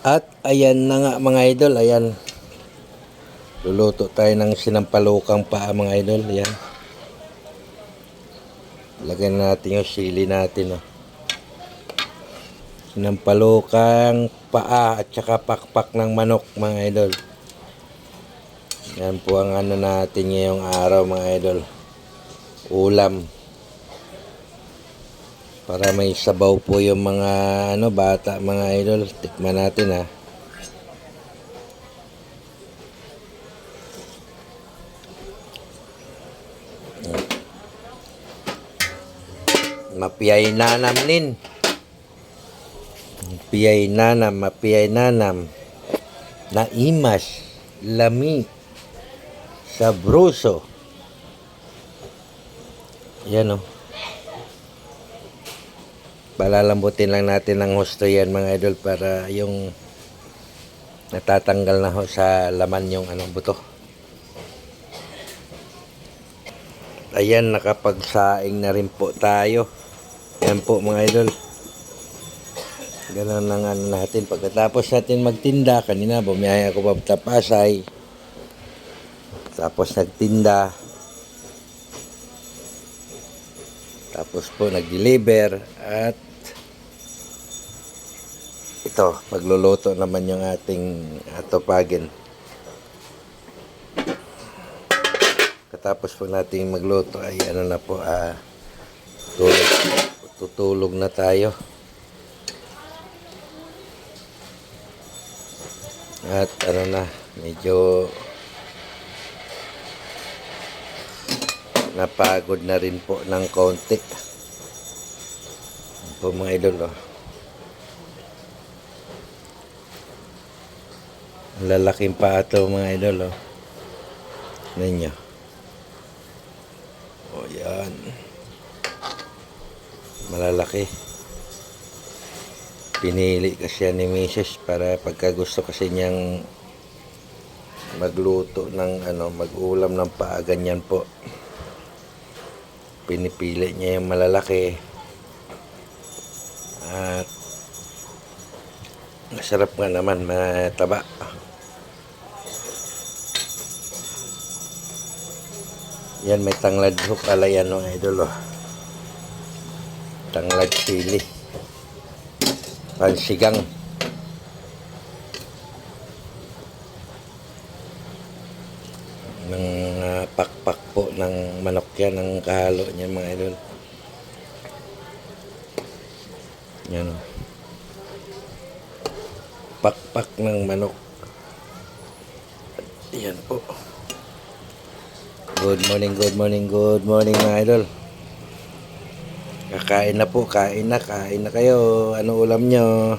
At ayan na nga mga idol, ayan. Luluto tayo ng sinampalukang paa mga idol, ayan. Lagyan natin yung sili natin, oh. Sinampalukang paa at saka pakpak ng manok mga idol. Yan po ang ano natin ngayong araw mga idol. Ulam. Para may sabaw po yung mga bata mga idol. Tikman natin ha. Mapiyay nanam nin. Mapiyay nanam. Naimas. Lami. Sabroso. Yan, oh. Palalambutin lang natin ng husto yan mga idol para yung natatanggal na ho sa laman yung buto. Ayan, nakapagsaing na rin po tayo. Yan po mga idol. Ganun lang natin. Pagkatapos natin magtinda, kanina bumiyaya ako pa Pasay. Tapos nagtinda. Tapos po nag-deliver. At ito, pagluluto naman yung ating atopagin. Katapos po natin magluto ay na po, tutulog na tayo. At medyo napagod na rin po ng konti. Po mga idol, oh. Lalaking pa ito mga idol, oh. Ninyo. O yan. Malalaki. Pinili kasi yan ni Mrs. para pagka gusto kasi niyang magluto ng mag-ulam ng paa, ganyan po. Pinipili niya yung malalaki. At masarap nga naman, mataba. Yan, may tanglad ho pala yan, oh, idol, oh. Tanglad sili. Pansigang. Ng pakpak po ng manok yan, ang kahalo niya mga idol. Yan, oh. Pakpak ng manok. Yan po. Good morning mga idol. Kakain na po, kain na kayo. Ano ulam nyo?